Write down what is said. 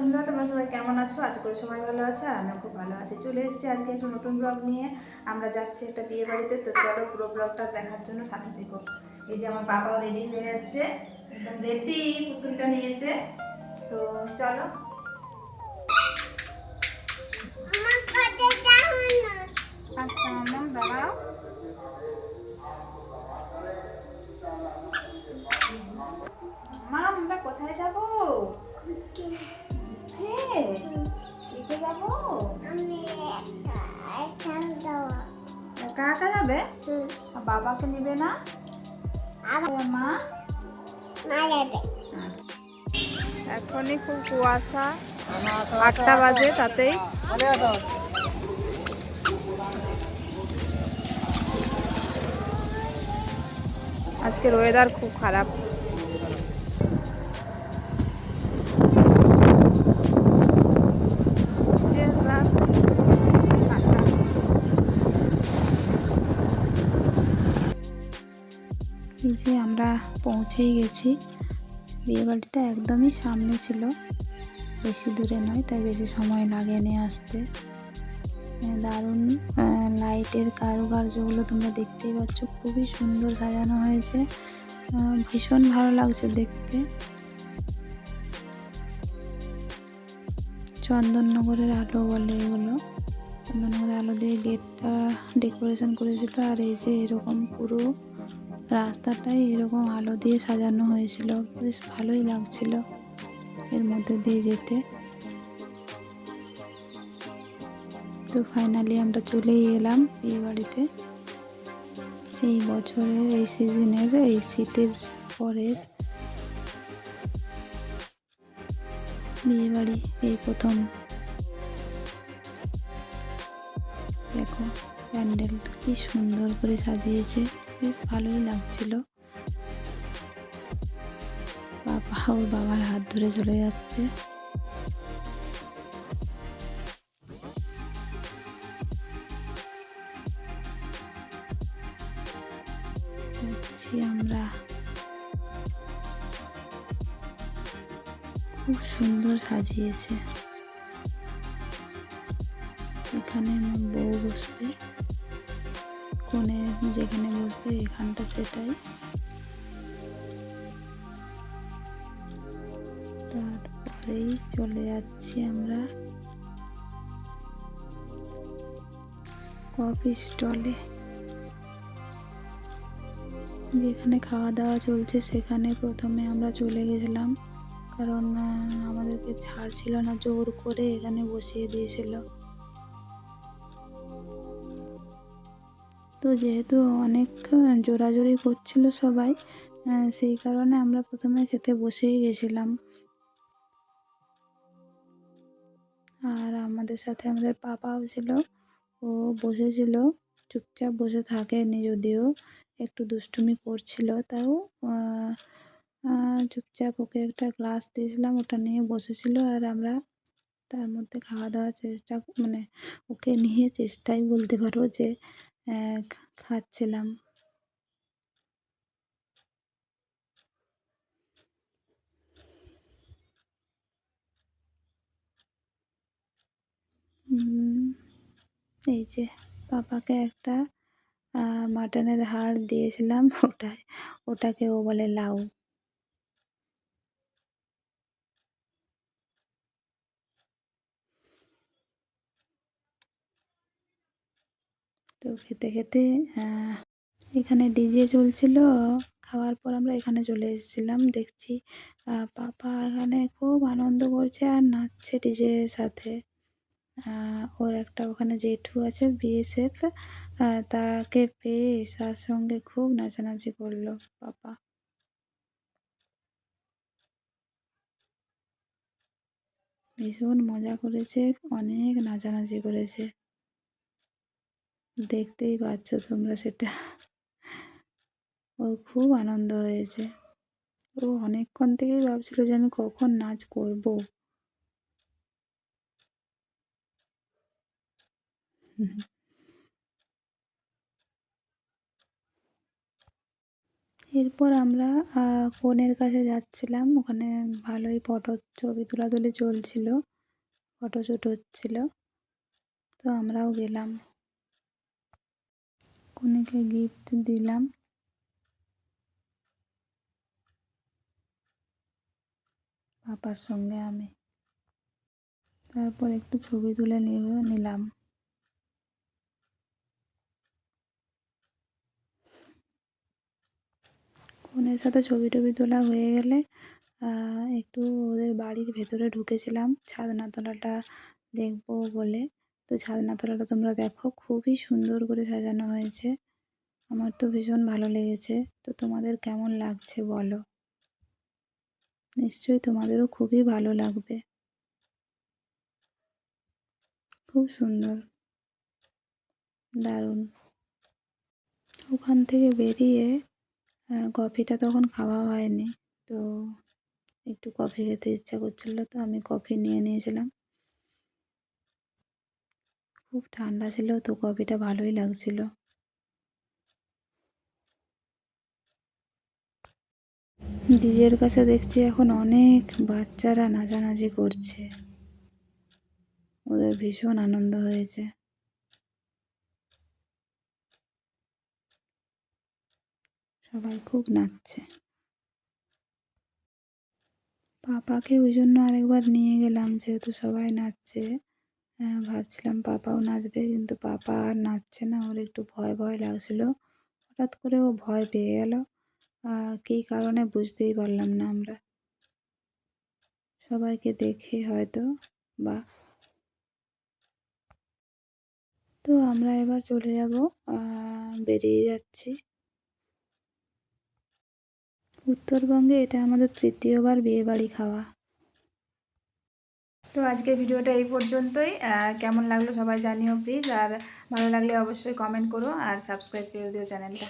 বন্ধুরা, তোমরা সবাই কেমন আছো? আশা করি সবাই ভালো আছো আর আমিও খুব ভালো আছি। চলে এসেছি আজকে একটা নতুন ব্লগ নিয়ে। আমরা যাচ্ছি একটা বিয়ে বাড়িতে, তো চলো পুরো ব্লগটা দেখার জন্য সাথে থেকো। এই যে আমার বাবাও রেডি হয়ে যাচ্ছে, একদম রেডি, পুতুলটা নিয়েছে। তো চলো। আচ্ছা মামা দাঁড়াও। মা, আমরা কোথায় যাবো? যাবো একা একা যাবে? বাবাকে নিবে না? মা এখনই খুব কুয়াশা, 8টা বাজে, তাতেই আজকের ওয়েদার খুব খারাপ। এই যে আমরা পৌঁছেই গেছি। বিয়েবাড়িটা একদমই সামনে ছিল, বেশি দূরে নয়, তাই বেশি সময় লাগেনি আসতে। দারুণ লাইটের কারুকার্যগুলো তোমরা দেখতেই পাচ্ছ, খুবই সুন্দর সাজানো হয়েছে, ভীষণ ভালো লাগছে দেখতে। চন্দননগরের আলো বলে এগুলো, চন্দননগরের আলো দিয়ে গেটটা ডেকোরেশন করেছিল। আর এই যে এরকম পুরো রাস্তাটাই এরকম আলো দিয়ে সাজানো হয়েছিল, বেশ ভালোই লাগছিল এর মধ্যে দিয়ে যেতে। তো ফাইনালি আমরা চলেই এলাম বিয়ে বাড়িতে। এই বছরের এই সিজনের এই শীতের পরের বিয়ে বাড়ি, এই প্রথম। দেখো প্যান্ডেল কি সুন্দর করে সাজিয়েছে, বেশ ভালোই লাগছিল। ওর বাবার হাত ধরে চলে যাচ্ছে। আমরা খুব সুন্দর সাজিয়েছে। এখানে আমার বউ বসবে, কোণে যেখানে বসবে এখানটা সেটাই। তারপরেই চলে যাচ্ছি আমরা কফি স্টলে। যেখানে খাওয়া দাওয়া চলছে সেখানে প্রথমে আমরা চলে গেছিলাম, কারণ আমাদেরকে ছাড় ছিল না, জোর করে এখানে বসিয়ে দিয়েছিল। তো যেহেতু অনেক জোরাজোরি করছিল সবাই, সেই কারণে আমরা প্রথমে খেতে বসেই গেছিলাম। আর আমাদের সাথে আমাদের পাপাও ছিল, ও বসেছিল, চুপচাপ বসে থাকেনি, যদিও একটু দুষ্টুমি করছিল, তাও চুপচাপ ওকে একটা গ্লাস দিয়েছিলাম, ওটা নিয়ে বসেছিল। আর আমরা তার মধ্যে খাওয়া দাওয়ার চেষ্টা, মানে ওকে নিয়ে চেষ্টাই বলতে পারো যে খাচ্ছিলাম। এই যে পাপাকে একটা মাটনের হাড় দিয়েছিলাম, ওটাকে ও বলে লাউ। তো খেতে খেতে এখানে ডিজে চলছিল। খাওয়ার পর আমরা এখানে চলে এসেছিলাম, দেখছি পাপা এখানে খুব আনন্দ করছে আর নাচছে ডিজের সাথে। ওর একটা ওখানে জেঠু আছে বিএসএফ, তাকে পেয়ে তার সঙ্গে খুব নাচানাচি করলো পাপা। ভীষণ মজা করেছে, অনেক নাচানাচি করেছে, দেখতেই পাচ্ছ তোমরা সেটা। ওর খুব আনন্দ হয়েছে, ও অনেকক্ষণ থেকেই ভাবছিল যে আমি কখন নাচ করব। এরপর আমরা কনের কাছে যাচ্ছিলাম, ওখানে ভালোই ছবি তোলাতুলি চলছিল, ফটোশ্যুট হচ্ছিল, তো আমরাও গেলাম, কনেকে গিফট দিলাম। পাপার সঙ্গে আমি তারপর একটু ছবি তুলে নিলাম। কনের সাথে ছবি টবি তোলা হয়ে গেলে একটু ওদের বাড়ির ভেতরে ঢুকেছিলাম ছাদনাতলাটা দেখবো বলে। তো ছাদনাতলাটা তোমরা দেখো, খুবই সুন্দর করে সাজানো হয়েছে, আমার তো ভীষণ ভালো লেগেছে। তো তোমাদের কেমন লাগছে বলো, নিশ্চয়ই তোমাদেরও খুবই ভালো লাগবে, খুব সুন্দর, দারুণ। ওখান থেকে বেরিয়ে কফিটা তখন খাওয়া হয়নি, তো একটু কফি খেতে ইচ্ছা করছিলো, তো আমি কফি নিয়ে নিয়েছিলাম। খুব ঠান্ডা ছিল, তো কফিটা ভালোই লাগছিল। ডিজের কাছে দেখছি এখন অনেক বাচ্চারা নাচানাচি করছে, ওদের ভীষণ আনন্দ হয়েছে, সবাই খুব নাচছে। পাপাকে ওই জন্য আরেকবার নিয়ে গেলাম, যেহেতু সবাই নাচছে। ভাবছিলাম পাপাও নাচবে, কিন্তু পাপা আর নাচছে না, ওর একটু ভয় ভয় লাগছিল। হঠাৎ করে ও ভয় পেয়ে গেল, কী কারণে বুঝতেই পারলাম না আমরা, সবাইকে দেখে হয়তো বা। তো আমরা এবার চলে যাব, বেরিয়ে যাচ্ছি। উত্তরবঙ্গে এটা আমাদের তৃতীয়বার বিয়েবাড়ি খাওয়া। তো আজকের ভিডিওটা এই পর্যন্তই। কেমন লাগলো সবাই জানিও প্লিজ, আর ভালো লাগলে অবশ্যই কমেন্ট করো আর সাবস্ক্রাইব করে দিও চ্যানেলটা।